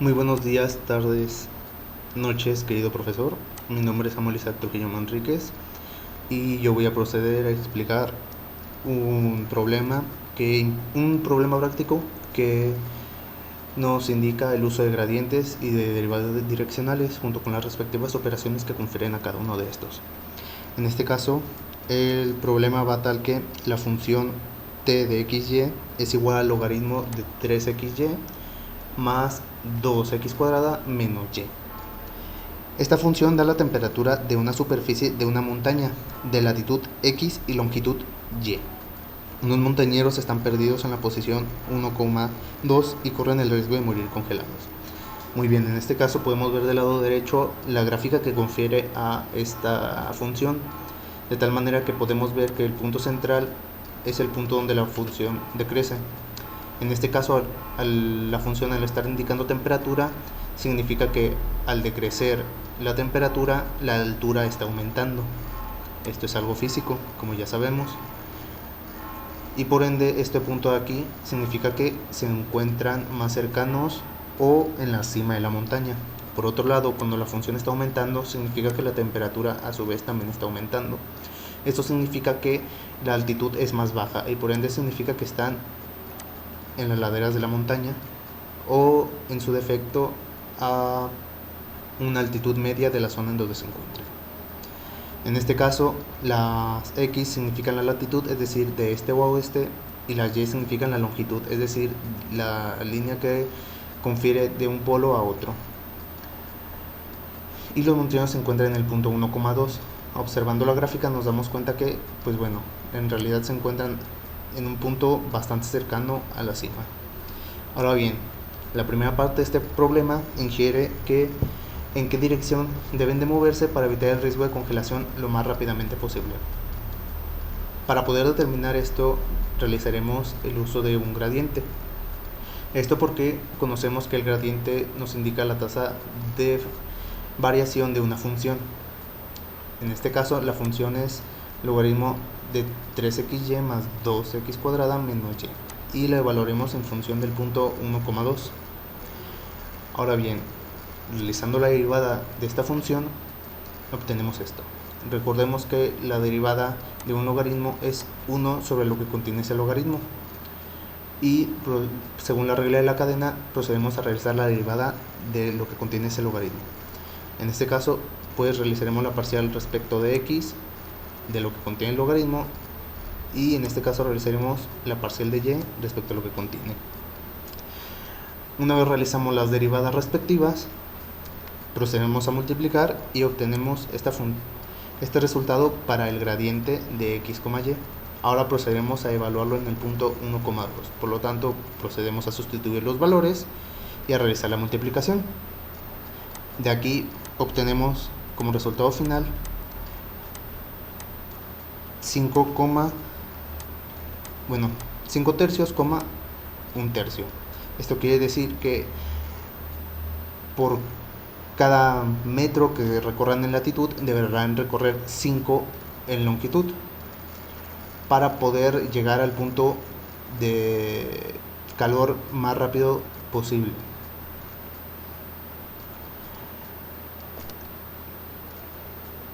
Muy buenos días, tardes, noches, querido profesor. Mi nombre es Samuel Isaac Trujillo Manríquez y yo voy a proceder a explicar un problema práctico que nos indica el uso de gradientes y de derivadas direccionales junto con las respectivas operaciones que confieren a cada uno de estos. En este caso, el problema va tal que la función t de xy es igual al logaritmo de 3xy más 2x cuadrada menos y. Esta función da la temperatura de una superficie de una montaña de latitud x y longitud y. Unos montañeros están perdidos en la posición 1,2 y corren el riesgo de morir congelados. Muy bien, en este caso podemos ver del lado derecho la gráfica que confiere a esta función, de tal manera que podemos ver que el punto central es el punto donde la función decrece. En este caso, la función al estar indicando temperatura, significa que al decrecer la temperatura, la altura está aumentando. Esto es algo físico, como ya sabemos. Y por ende, este punto de aquí significa que se encuentran más cercanos o en la cima de la montaña. Por otro lado, cuando la función está aumentando, significa que la temperatura a su vez también está aumentando. Esto significa que la altitud es más baja y por ende significa que están en las laderas de la montaña o en su defecto a una altitud media de la zona en donde se encuentra. En este caso, las X significan la latitud, es decir, de este o a oeste, y las Y significan la longitud, es decir, la línea que confiere de un polo a otro. Y los montañeros se encuentran en el punto 1,2. Observando la gráfica nos damos cuenta que, pues bueno, en realidad se encuentran en un punto bastante cercano a la cima. Ahora bien, la primera parte de este problema ingiere en qué dirección deben de moverse para evitar el riesgo de congelación lo más rápidamente posible. Para poder determinar esto, realizaremos el uso de un gradiente. Esto porque conocemos que el gradiente nos indica la tasa de variación de una función. En este caso, la función es logaritmo de 3xy más 2x cuadrada menos y la evaluaremos en función del punto 1,2. Ahora bien, realizando la derivada de esta función, obtenemos esto. Recordemos que la derivada de un logaritmo es 1 sobre lo que contiene ese logaritmo. Y según la regla de la cadena, procedemos a realizar la derivada de lo que contiene ese logaritmo. En este caso, pues realizaremos la parcial respecto de x, de lo que contiene el logaritmo, y en este caso realizaremos la parcial de y respecto a lo que contiene. Una vez realizamos las derivadas respectivas, procedemos a multiplicar y obtenemos este resultado para el gradiente de x, y. Ahora procedemos a evaluarlo en el punto 1,2. Por lo tanto, procedemos a sustituir los valores y a realizar la multiplicación. De aquí obtenemos como resultado final 5 tercios, 1 tercio. Esto quiere decir que por cada metro que recorran en latitud deberán recorrer 5 en longitud para poder llegar al punto de calor más rápido posible.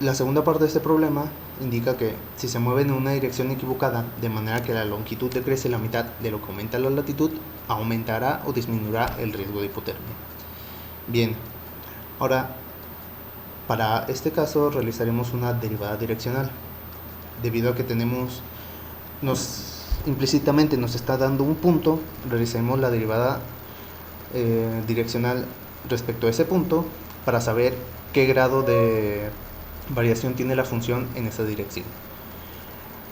La segunda parte de este problema indica que si se mueven en una dirección equivocada, de manera que la longitud decrece la mitad de lo que aumenta la latitud, aumentará o disminuirá el riesgo de hipotermia. Bien, ahora para este caso realizaremos una derivada direccional. Debido a que implícitamente nos está dando un punto, realizaremos la derivada direccional respecto a ese punto para saber qué grado de variación tiene la función en esa dirección.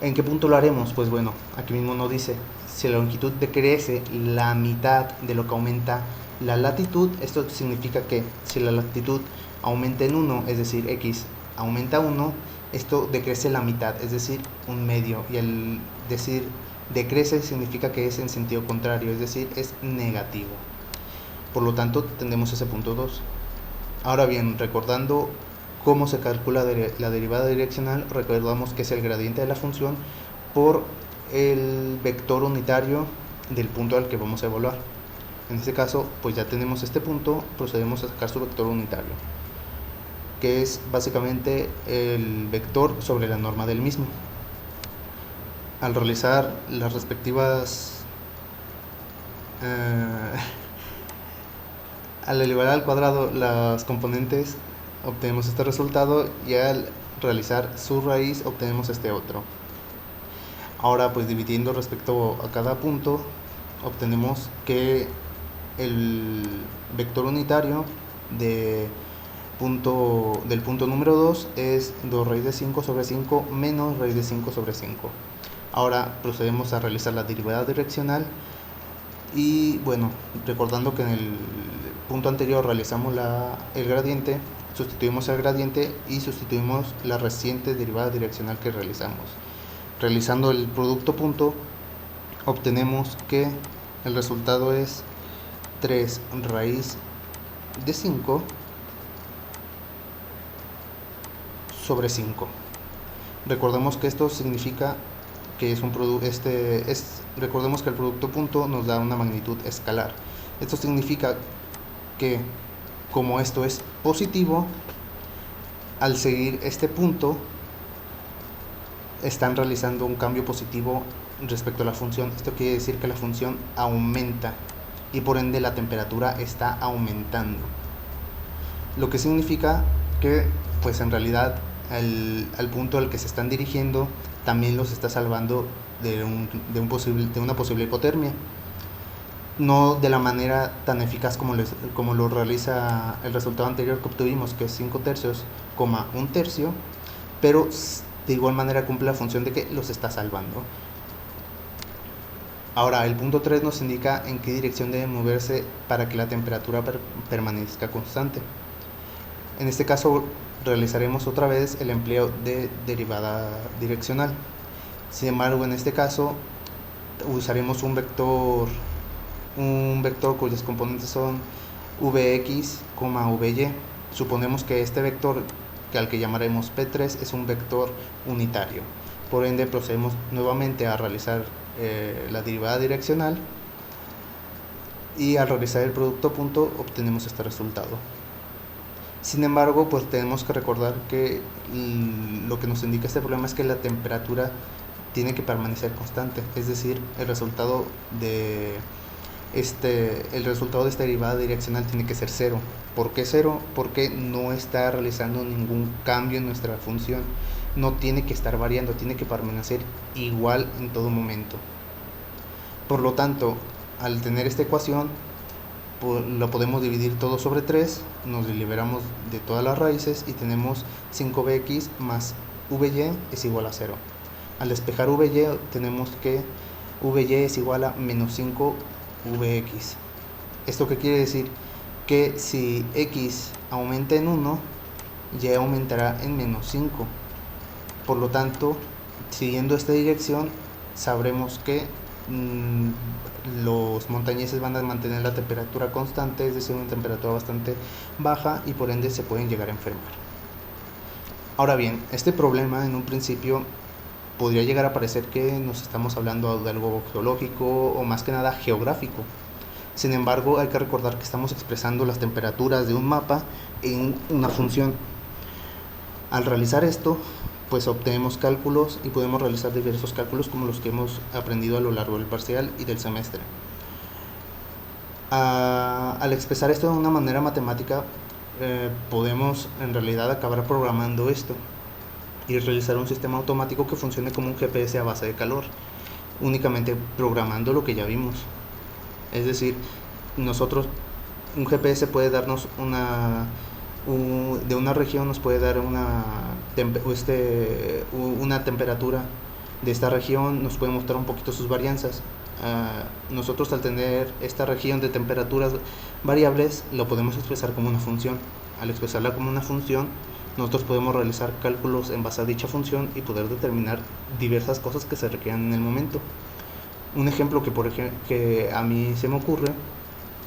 ¿En qué punto lo haremos? Pues bueno, aquí mismo nos dice, si la longitud decrece la mitad de lo que aumenta la latitud, esto significa que si la latitud aumenta en 1, es decir, x aumenta 1, esto decrece la mitad, es decir, un medio, y al decir decrece significa que es en sentido contrario, es decir, es negativo. Por lo tanto, tendremos ese punto 2. Ahora bien, recordando cómo se calcula la derivada direccional, recordamos que es el gradiente de la función por el vector unitario del punto al que vamos a evaluar. En este caso, pues ya tenemos este punto, procedemos a sacar su vector unitario, que es básicamente el vector sobre la norma del mismo. Al realizar las respectivas al elevar al cuadrado las componentes, obtenemos este resultado, y al realizar su raíz obtenemos este otro. Ahora, pues dividiendo respecto a cada punto, obtenemos que el vector unitario del punto número 2 es 2 raíz de 5 sobre 5 menos raíz de 5 sobre 5. Ahora procedemos a realizar la derivada direccional, y bueno, recordando que en el punto anterior realizamos el gradiente, sustituimos el gradiente y sustituimos la reciente derivada direccional que realizamos. Realizando el producto punto, obtenemos que el resultado es 3 raíz de 5 sobre 5. Recordemos que esto significa que es un recordemos que el producto punto nos da una magnitud escalar. Esto significa que, como esto es positivo, al seguir este punto están realizando un cambio positivo respecto a la función. Esto quiere decir que la función aumenta y por ende la temperatura está aumentando, lo que significa que pues en realidad al punto al que se están dirigiendo también los está salvando de una posible hipotermia, no de la manera tan eficaz como lo realiza el resultado anterior que obtuvimos, que es 5 tercios, 1 tercio, pero de igual manera cumple la función de que los está salvando. Ahora, el punto 3 nos indica en qué dirección debe moverse para que la temperatura permanezca constante. En este caso realizaremos otra vez el empleo de derivada direccional. Sin embargo, en este caso usaremos un vector cuyos componentes son Vx, Vy. Suponemos que este vector, al que llamaremos P3, es un vector unitario. Por ende, procedemos nuevamente a realizar la derivada direccional, y al realizar el producto punto obtenemos este resultado. Sin embargo, pues tenemos que recordar que lo que nos indica este problema es que la temperatura tiene que permanecer constante, es decir, el resultado de esta derivada direccional tiene que ser 0. ¿Por qué 0? Porque no está realizando ningún cambio en nuestra función, no tiene que estar variando, tiene que permanecer igual en todo momento. Por lo tanto, al tener esta ecuación, lo podemos dividir todo sobre 3, nos liberamos de todas las raíces y tenemos 5Bx más Vy es igual a 0. Al despejar Vy tenemos que Vy es igual a menos 5Vx. ¿Esto qué quiere decir? Que si x aumenta en 1, y aumentará en menos 5. Por lo tanto, siguiendo esta dirección, sabremos que los montañeses van a mantener la temperatura constante, es decir, una temperatura bastante baja, y por ende se pueden llegar a enfermar. Ahora bien, este problema en un principio podría llegar a parecer que nos estamos hablando de algo geológico o más que nada geográfico. Sin embargo, hay que recordar que estamos expresando las temperaturas de un mapa en una función. Al realizar esto, pues obtenemos cálculos y podemos realizar diversos cálculos como los que hemos aprendido a lo largo del parcial y del semestre. Al expresar esto de una manera matemática, podemos en realidad acabar programando esto y realizar un sistema automático que funcione como un GPS a base de calor, únicamente programando lo que ya vimos. Es decir, un GPS puede darnos de una región nos puede dar una temperatura de esta región, nos puede mostrar un poquito sus varianzas. Nosotros, al tener esta región de temperaturas variables, lo podemos expresar como una función. Al expresarla como una función, nosotros podemos realizar cálculos en base a dicha función y poder determinar diversas cosas que se requieran en el momento. Un ejemplo que a mí se me ocurre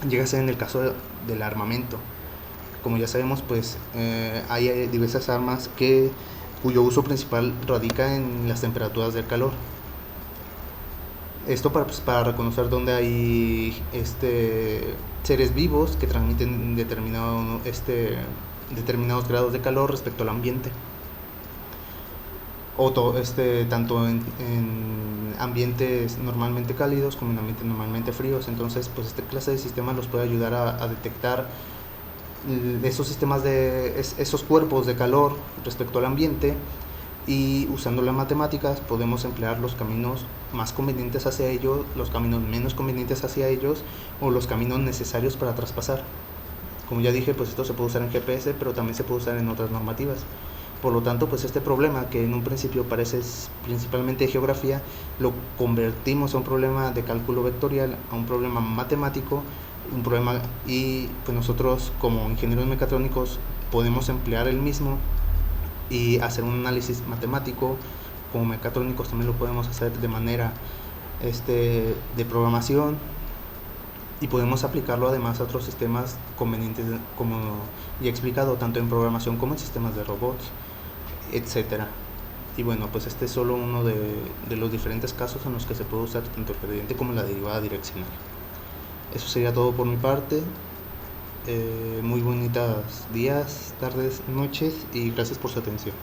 llega a ser en el caso del armamento. Como ya sabemos, pues hay diversas armas cuyo uso principal radica en las temperaturas del calor. Esto para reconocer dónde hay seres vivos que transmiten determinados grados de calor respecto al ambiente. Tanto en ambientes normalmente cálidos como en ambientes normalmente fríos. Entonces, pues esta clase de sistemas los puede ayudar a detectar esos esos cuerpos de calor respecto al ambiente, y usando las matemáticas podemos emplear los caminos más convenientes hacia ellos, los caminos menos convenientes hacia ellos, o los caminos necesarios para traspasar. Como ya dije, pues esto se puede usar en GPS, pero también se puede usar en otras normativas. Por lo tanto, pues este problema, que en un principio parece principalmente de geografía, lo convertimos a un problema de cálculo vectorial, a un problema matemático, y pues nosotros como ingenieros mecatrónicos podemos emplear el mismo y hacer un análisis matemático. Como mecatrónicos también lo podemos hacer de manera de programación, y podemos aplicarlo además a otros sistemas convenientes, como ya he explicado, tanto en programación como en sistemas de robots, etcétera. Y bueno, pues este es solo uno de los diferentes casos en los que se puede usar tanto el gradiente como la derivada direccional. Eso sería todo por mi parte. Muy bonitas días, tardes, noches, y gracias por su atención.